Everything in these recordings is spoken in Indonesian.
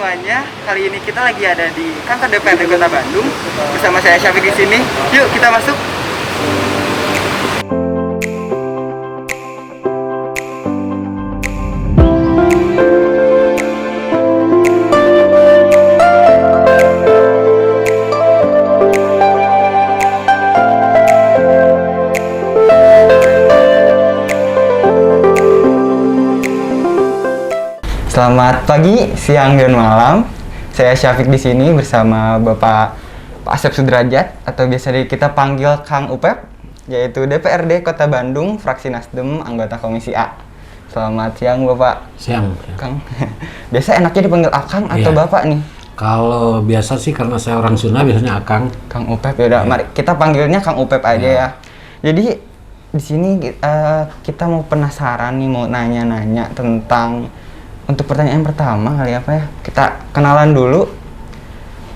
semuanya, kali ini kita lagi ada di kantor DPRD Kota Bandung bersama saya Syafiq di sini. Yuk kita masuk. Selamat pagi, siang, dan malam. Saya Syafiq di sini bersama Bapak Asep Sudrajat atau biasa kita panggil Kang Upep, yaitu DPRD Kota Bandung, fraksi Nasdem, anggota Komisi A. Selamat siang, Bapak. Siang. Kang. Biasa enaknya dipanggil Akang atau Iya. Bapak nih? Kalau biasa sih karena saya orang Sunda biasanya Akang. Kang Upep ya udah, mari kita panggilnya Kang Upep aja ya. Jadi di sini kita mau penasaran nih, mau nanya-nanya tentang. Untuk pertanyaan pertama kali apa ya, kita kenalan dulu.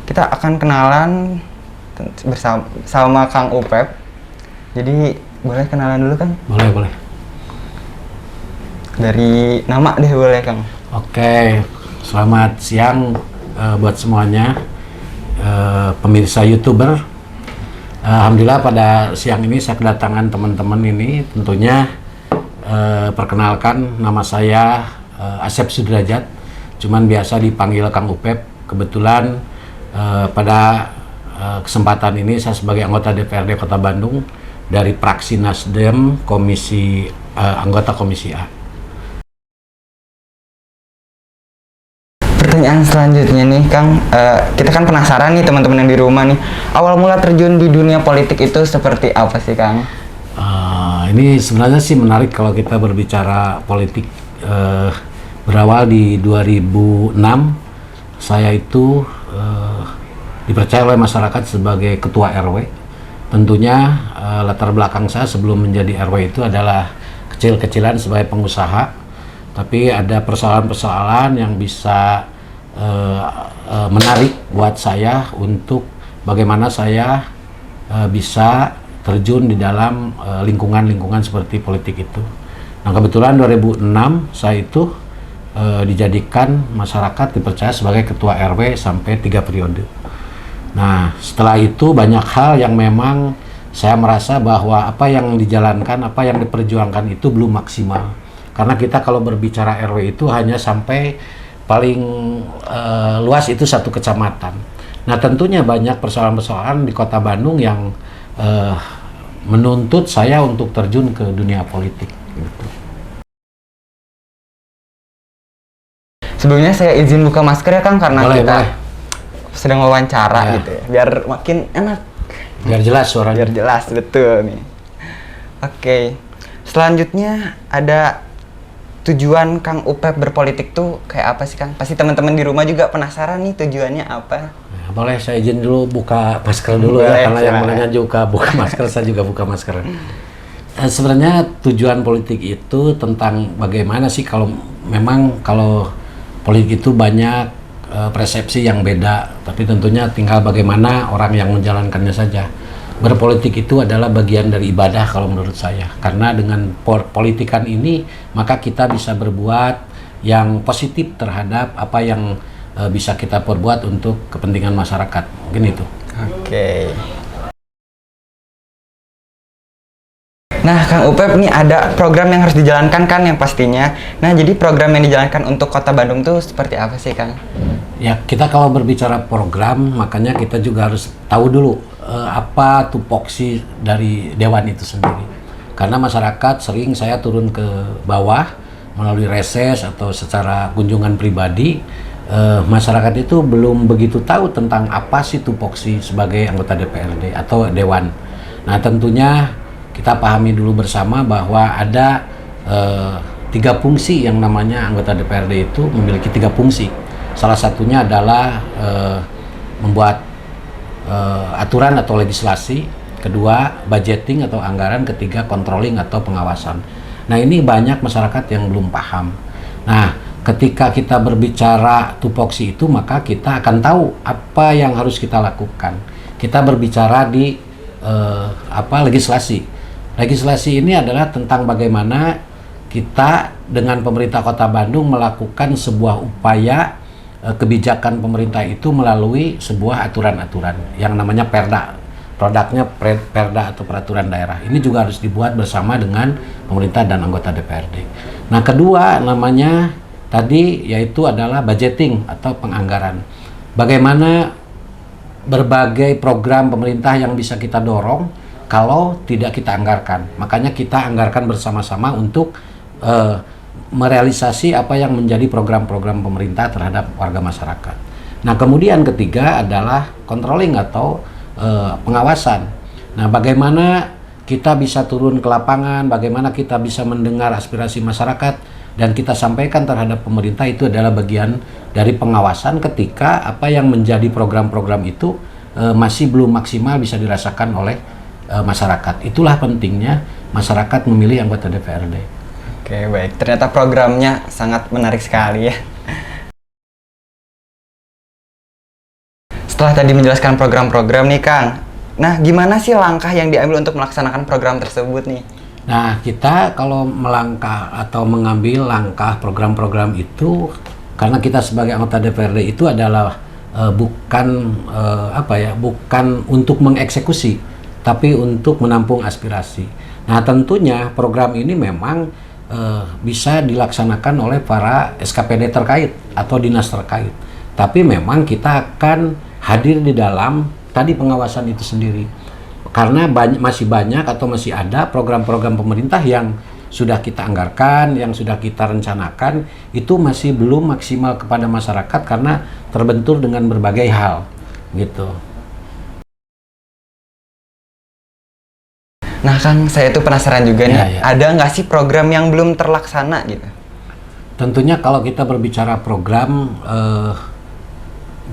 Kita akan kenalan bersama Kang Upep. Jadi boleh kenalan dulu Kang? Boleh. Dari nama deh boleh Kang. Oke, selamat siang buat semuanya pemirsa YouTuber. Alhamdulillah pada siang ini saya kedatangan teman-teman ini. Tentunya perkenalkan, nama saya Asep Sudrajat, cuman biasa dipanggil Kang Upep. Kebetulan pada kesempatan ini saya sebagai anggota DPRD Kota Bandung dari fraksi Nasdem, anggota Komisi A. Pertanyaan selanjutnya nih Kang, kita kan penasaran nih teman-teman yang di rumah nih, awal mula terjun di dunia politik itu seperti apa sih Kang? Ini sebenarnya sih menarik kalau kita berbicara politik. Berawal di 2006, saya itu dipercaya oleh masyarakat sebagai ketua RW. Tentunya latar belakang saya sebelum menjadi RW itu adalah kecil-kecilan sebagai pengusaha, tapi ada persoalan-persoalan yang bisa menarik buat saya untuk bagaimana saya bisa terjun di dalam lingkungan-lingkungan seperti politik itu. Nah, kebetulan 2006 saya itu dijadikan masyarakat dipercaya sebagai ketua RW sampai 3 periode. Nah, setelah itu banyak hal yang memang saya merasa bahwa apa yang dijalankan, apa yang diperjuangkan itu belum maksimal. Karena kita kalau berbicara RW itu hanya sampai paling luas itu 1 kecamatan. Nah, tentunya banyak persoalan-persoalan di Kota Bandung yang menuntut saya untuk terjun ke dunia politik. Gitu. Sebelumnya saya izin buka masker ya Kang, karena Boleh. sedang wawancara Ya. gitu ya, biar makin enak, Biar jelas suaranya. biar jelas, betul nih. Oke, selanjutnya ada tujuan Kang Upep berpolitik tuh kayak apa sih Kang? Pasti teman-teman di rumah juga penasaran nih tujuannya apa. Nah, boleh saya izin dulu buka masker dulu Boleh, ya, karena yang silakan. menanya juga buka masker, saya juga buka masker. Sebenarnya tujuan politik itu tentang bagaimana sih kalau politik itu banyak persepsi yang beda, tapi tentunya tinggal bagaimana orang yang menjalankannya saja. Berpolitik itu adalah bagian dari ibadah kalau menurut saya, karena dengan politikan ini maka kita bisa berbuat yang positif terhadap apa yang bisa kita perbuat untuk kepentingan masyarakat. Mungkin itu. Oke. Nah, Kang Upep nih ada program yang harus dijalankan kan yang pastinya. Nah, jadi program yang dijalankan untuk Kota Bandung tuh seperti apa sih, Kang? Ya, kita kalau berbicara program, makanya kita juga harus tahu dulu apa tupoksi dari Dewan itu sendiri. Karena masyarakat sering saya turun ke bawah melalui reses atau secara kunjungan pribadi, masyarakat itu belum begitu tahu tentang apa sih tupoksi sebagai anggota DPRD atau Dewan. Nah, tentunya kita pahami dulu bersama bahwa ada 3 fungsi yang namanya anggota DPRD itu memiliki 3 fungsi. Salah satunya adalah membuat aturan atau legislasi, kedua budgeting atau anggaran, ketiga controlling atau pengawasan. Nah, ini banyak masyarakat yang belum paham. Nah, ketika kita berbicara tupoksi itu, maka kita akan tahu apa yang harus kita lakukan. Kita berbicara di legislasi. Legislasi ini adalah tentang bagaimana kita dengan pemerintah Kota Bandung melakukan sebuah upaya kebijakan pemerintah itu melalui sebuah aturan-aturan yang namanya perda. Produknya perda atau peraturan daerah. Ini juga harus dibuat bersama dengan pemerintah dan anggota DPRD. Nah, kedua namanya tadi yaitu adalah budgeting atau penganggaran. Bagaimana berbagai program pemerintah yang bisa kita dorong kalau tidak kita anggarkan. Makanya kita anggarkan bersama-sama untuk merealisasi apa yang menjadi program-program pemerintah terhadap warga masyarakat. Nah, kemudian ketiga adalah controlling atau pengawasan. Nah, bagaimana kita bisa turun ke lapangan, bagaimana kita bisa mendengar aspirasi masyarakat dan kita sampaikan terhadap pemerintah, itu adalah bagian dari pengawasan ketika apa yang menjadi program-program itu masih belum maksimal bisa dirasakan oleh masyarakat. Itulah pentingnya masyarakat memilih anggota DPRD. Oke, baik. Ternyata programnya sangat menarik sekali ya. Setelah tadi menjelaskan program-program nih Kang, nah gimana sih langkah yang diambil untuk melaksanakan program tersebut nih? Nah, kita kalau melangkah atau mengambil langkah program-program itu, karena kita sebagai anggota DPRD itu adalah bukan untuk mengeksekusi, tapi untuk menampung aspirasi. Nah, tentunya program ini memang bisa dilaksanakan oleh para SKPD terkait atau dinas terkait. Tapi memang kita akan hadir di dalam tadi pengawasan itu sendiri. Karena masih banyak atau masih ada program-program pemerintah yang sudah kita anggarkan, yang sudah kita rencanakan, itu masih belum maksimal kepada masyarakat karena terbentur dengan berbagai hal, gitu. Nah Kang, saya tuh penasaran juga nih, Ya. ada nggak sih program yang belum terlaksana gitu? Tentunya kalau kita berbicara program,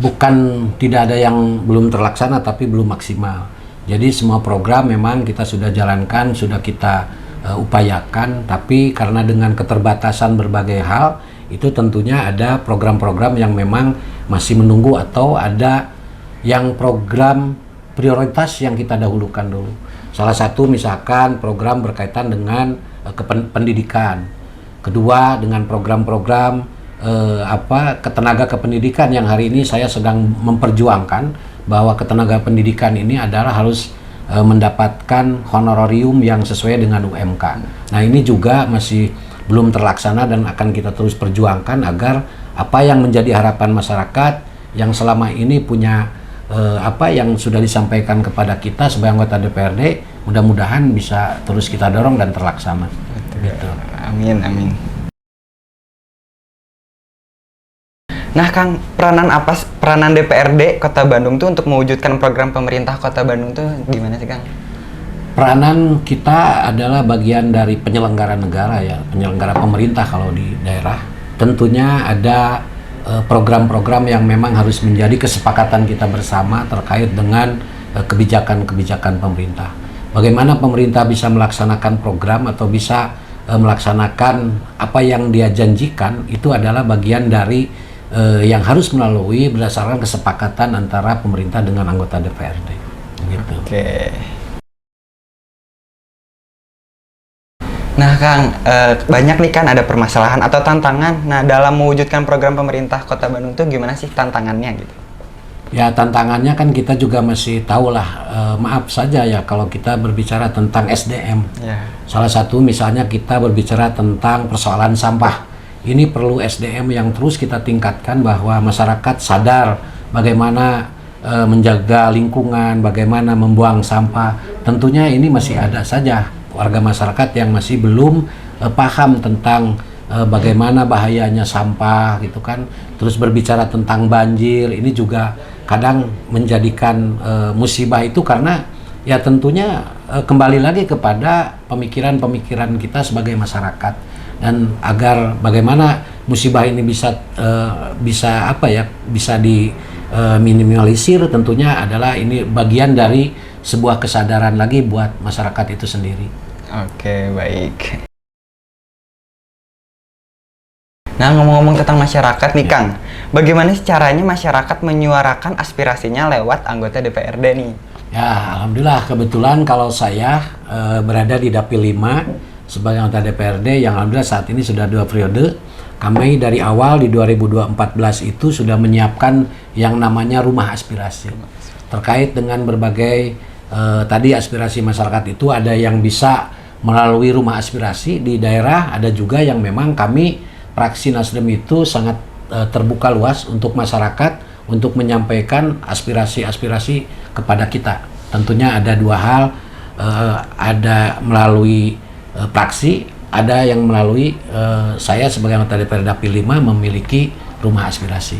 bukan tidak ada yang belum terlaksana tapi belum maksimal. Jadi semua program memang kita sudah jalankan, sudah kita upayakan, tapi karena dengan keterbatasan berbagai hal, itu tentunya ada program-program yang memang masih menunggu atau ada yang program prioritas yang kita dahulukan dulu. Salah satu misalkan program berkaitan dengan pendidikan. Kedua dengan program-program ketenaga kependidikan yang hari ini saya sedang memperjuangkan bahwa ketenaga pendidikan ini adalah harus mendapatkan honorarium yang sesuai dengan UMK. Nah, ini juga masih belum terlaksana dan akan kita terus perjuangkan agar apa yang menjadi harapan masyarakat yang selama ini punya apa yang sudah disampaikan kepada kita sebagai anggota DPRD, mudah-mudahan bisa terus kita dorong dan terlaksana. Gitu. Amin, amin. Nah Kang, peranan DPRD Kota Bandung tuh untuk mewujudkan program pemerintah Kota Bandung tuh gimana sih Kang? Peranan kita adalah bagian dari penyelenggara negara ya, penyelenggara pemerintah kalau di daerah. Tentunya ada program-program yang memang harus menjadi kesepakatan kita bersama terkait dengan kebijakan-kebijakan pemerintah. Bagaimana pemerintah bisa melaksanakan program atau bisa melaksanakan apa yang dia janjikan, itu adalah bagian dari yang harus melalui berdasarkan kesepakatan antara pemerintah dengan anggota DPRD. Gitu. Oke. Nah Kang, banyak nih kan ada permasalahan atau tantangan. Nah dalam mewujudkan program pemerintah Kota Bandung tuh gimana sih tantangannya gitu? Ya tantangannya kan kita juga masih tahu lah, maaf saja ya kalau kita berbicara tentang SDM. Ya. Salah satu misalnya kita berbicara tentang persoalan sampah. Ini perlu SDM yang terus kita tingkatkan bahwa masyarakat sadar bagaimana menjaga lingkungan, bagaimana membuang sampah. Tentunya ini masih ada saja warga masyarakat yang masih belum paham tentang bagaimana bahayanya sampah gitu kan. Terus berbicara tentang banjir, ini juga kadang menjadikan musibah itu karena ya tentunya kembali lagi kepada pemikiran-pemikiran kita sebagai masyarakat. Dan agar bagaimana musibah ini bisa diminimalisir, tentunya adalah ini bagian dari sebuah kesadaran lagi buat masyarakat itu sendiri. Oke, baik. Nah, ngomong-ngomong tentang masyarakat nih Kang, bagaimana sih caranya masyarakat menyuarakan aspirasinya lewat anggota DPRD nih? Ya, alhamdulillah kebetulan kalau saya berada di Dapil 5, sebagai anggota DPRD yang alhamdulillah saat ini sudah 2 periode. Kami dari awal di 2014 itu sudah menyiapkan yang namanya rumah aspirasi. Terkait dengan berbagai tadi aspirasi masyarakat itu ada yang bisa melalui rumah aspirasi di daerah, ada juga yang memang kami praksi Nasdem itu sangat terbuka luas untuk masyarakat untuk menyampaikan aspirasi-aspirasi kepada kita. Tentunya ada 2 hal, ada melalui praksi, ada yang melalui saya sebagai anggota DPR Dapil 5 memiliki rumah aspirasi.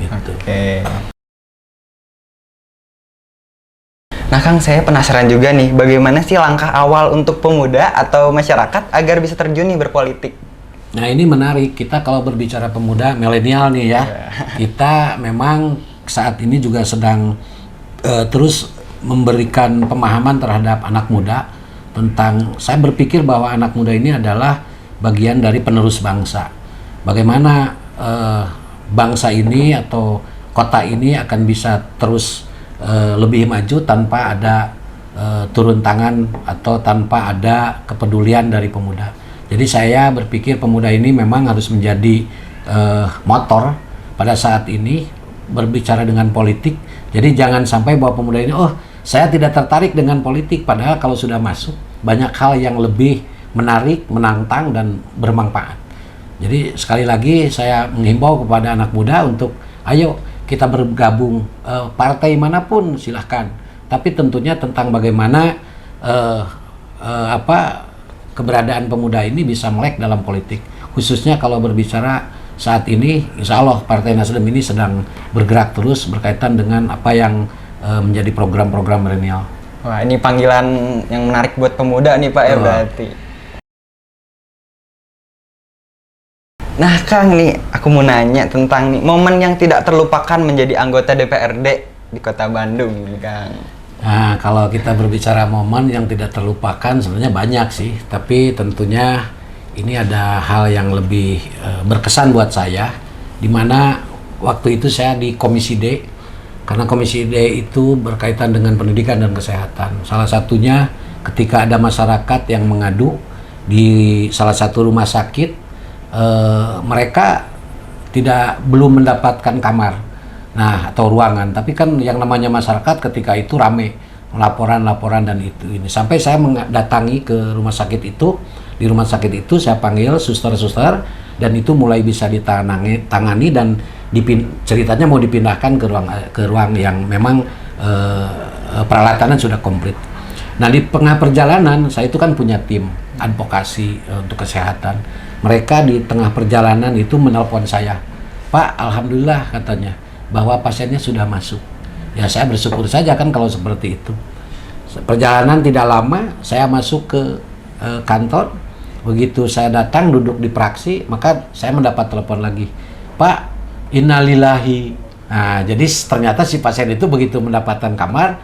Gitu. Oke. Nah Kang, saya penasaran juga nih, bagaimana sih langkah awal untuk pemuda atau masyarakat agar bisa terjun nih berpolitik? Nah ini menarik, kita kalau berbicara pemuda milenial nih ya, kita memang saat ini juga sedang terus memberikan pemahaman terhadap anak muda tentang, saya berpikir bahwa anak muda ini adalah bagian dari penerus bangsa. Bagaimana bangsa ini atau kota ini akan bisa terus lebih maju tanpa ada turun tangan atau tanpa ada kepedulian dari pemuda. Jadi saya berpikir pemuda ini memang harus menjadi motor pada saat ini berbicara dengan politik. Jadi jangan sampai bahwa pemuda ini, oh saya tidak tertarik dengan politik, padahal kalau sudah masuk banyak hal yang lebih menarik, menantang dan bermanfaat. Jadi sekali lagi saya menghimbau kepada anak muda untuk ayo kita bergabung partai manapun silahkan, tapi tentunya tentang bagaimana keberadaan pemuda ini bisa melek dalam politik, khususnya kalau berbicara saat ini insya Allah Partai Nasdem ini sedang bergerak terus berkaitan dengan apa yang menjadi program-program milenial. Wah, ini panggilan yang menarik buat pemuda nih Pak ya berarti. Nah Kang nih, aku mau nanya tentang nih momen yang tidak terlupakan menjadi anggota DPRD di Kota Bandung nih Kang. Nah kalau kita berbicara momen yang tidak terlupakan sebenarnya banyak sih, tapi tentunya ini ada hal yang lebih berkesan buat saya, di mana waktu itu saya di Komisi D, karena Komisi D itu berkaitan dengan pendidikan dan kesehatan. Salah satunya ketika ada masyarakat yang mengadu di salah satu rumah sakit, mereka belum mendapatkan kamar, nah atau ruangan. Tapi kan yang namanya masyarakat ketika itu rame, laporan dan ini. Sampai saya mendatangi ke rumah sakit itu. Di rumah sakit itu saya panggil suster-suster dan itu mulai bisa ditangani dan ceritanya mau dipindahkan ke ruang yang memang peralatannya sudah komplit. Nah di tengah perjalanan saya itu kan punya tim advokasi untuk kesehatan. Mereka di tengah perjalanan itu menelpon saya, Pak, alhamdulillah katanya bahwa pasiennya sudah masuk. Ya saya bersyukur saja kan kalau seperti itu. Perjalanan tidak lama saya masuk ke kantor. Begitu saya datang duduk di praksi, maka saya mendapat telepon lagi, Pak, innalillahi. Nah jadi ternyata si pasien itu begitu mendapatkan kamar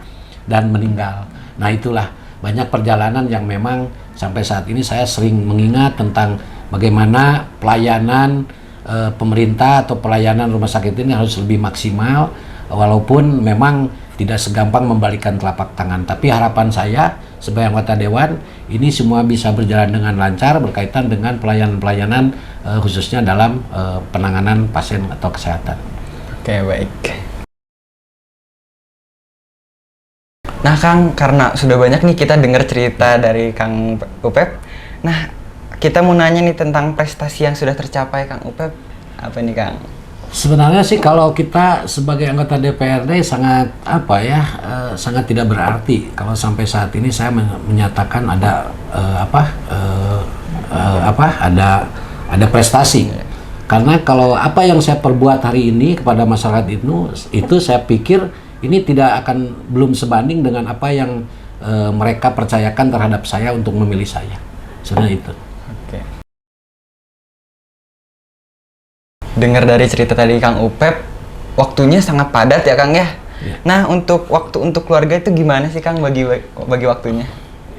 dan meninggal. Nah itulah banyak perjalanan yang memang sampai saat ini saya sering mengingat tentang bagaimana pelayanan pemerintah atau pelayanan rumah sakit ini harus lebih maksimal, walaupun memang tidak segampang membalikan telapak tangan. Tapi harapan saya sebagai anggota Dewan, ini semua bisa berjalan dengan lancar berkaitan dengan pelayanan-pelayanan khususnya dalam penanganan pasien atau kesehatan. Oke, baik. Nah Kang, karena sudah banyak nih kita dengar cerita dari Kang Upep. Nah, kita mau nanya nih tentang prestasi yang sudah tercapai Kang Upep. Apa nih Kang? Sebenarnya sih kalau kita sebagai anggota DPRD sangat sangat tidak berarti kalau sampai saat ini saya menyatakan ada ada prestasi. Karena kalau apa yang saya perbuat hari ini kepada masyarakat itu saya pikir ini belum sebanding dengan apa yang mereka percayakan terhadap saya untuk memilih saya. Sebenarnya itu. Oke. Dengar dari cerita tadi Kang Upep, waktunya sangat padat ya Kang ya. Nah untuk waktu untuk keluarga itu gimana sih Kang bagi waktunya?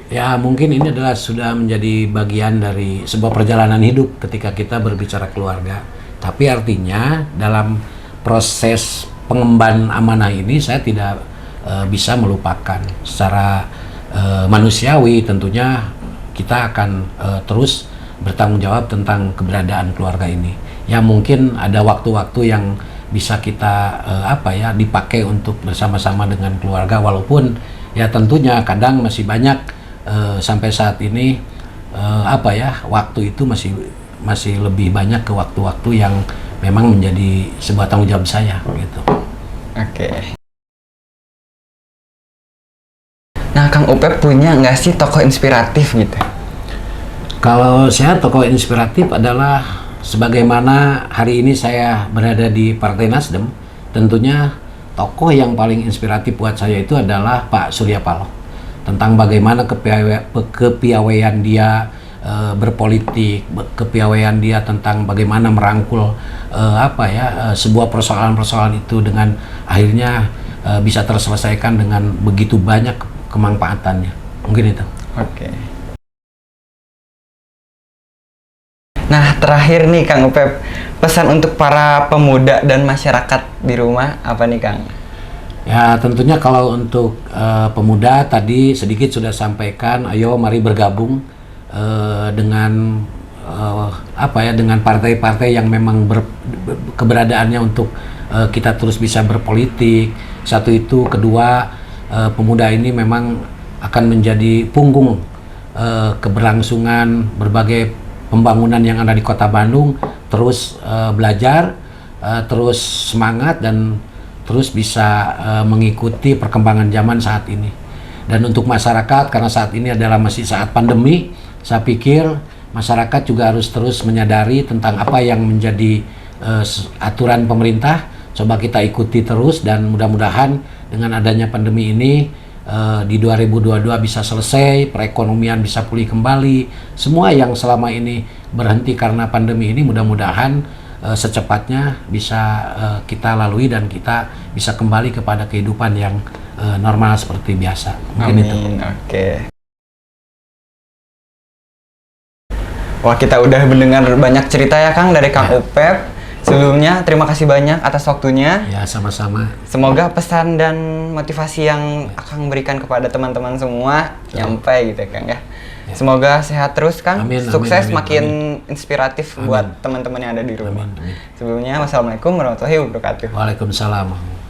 Ya mungkin ini adalah sudah menjadi bagian dari sebuah perjalanan hidup ketika kita berbicara keluarga. Tapi artinya dalam proses pengemban amanah ini saya tidak bisa melupakan secara manusiawi tentunya kita akan terus bertanggung jawab tentang keberadaan keluarga ini. Ya mungkin ada waktu-waktu yang bisa kita dipakai untuk bersama-sama dengan keluarga, walaupun ya tentunya kadang masih banyak sampai saat ini waktu itu masih lebih banyak ke waktu-waktu yang memang menjadi sebuah tanggung jawab saya gitu. Oke. Nah, Kang Upep punya nggak sih tokoh inspiratif gitu? Kalau saya tokoh inspiratif adalah sebagaimana hari ini saya berada di Partai Nasdem, tentunya tokoh yang paling inspiratif buat saya itu adalah Pak Surya Paloh. Tentang bagaimana kepiawaian dia berpolitik, kepiawaian dia tentang bagaimana merangkul sebuah persoalan-persoalan itu dengan akhirnya bisa terselesaikan dengan begitu banyak kemanfaatannya. Mungkin itu. Oke. Nah, terakhir nih Kang Upep, pesan untuk para pemuda dan masyarakat di rumah apa nih Kang? Ya tentunya kalau untuk pemuda tadi sedikit sudah sampaikan, ayo mari bergabung dengan dengan partai-partai yang memang keberadaannya untuk kita terus bisa berpolitik. Satu itu, kedua pemuda ini memang akan menjadi punggung keberlangsungan berbagai pembangunan yang ada di Kota Bandung. Terus belajar, terus semangat dan terus bisa mengikuti perkembangan zaman saat ini. Dan untuk masyarakat, karena saat ini adalah masih saat pandemi, saya pikir masyarakat juga harus terus menyadari tentang apa yang menjadi aturan pemerintah. Coba kita ikuti terus dan mudah-mudahan dengan adanya pandemi ini di 2022 bisa selesai, perekonomian bisa pulih kembali. Semua yang selama ini berhenti karena pandemi ini mudah-mudahan secepatnya bisa kita lalui dan kita bisa kembali kepada kehidupan yang normal seperti biasa. Mungkin Amin. itu. Oke. Wah, kita udah mendengar banyak cerita ya Kang dari Kang Upep. Sebelumnya terima kasih banyak atas waktunya. Ya, sama-sama. Semoga pesan dan motivasi yang Akang berikan kepada teman-teman semua nyampe gitu ya Kang ya. Semoga sehat terus Kang. Amin, Sukses amin, makin amin. inspiratif buat teman-teman yang ada di rumah. Amin. Sebelumnya wassalamualaikum warahmatullahi wabarakatuh. Waalaikumsalam.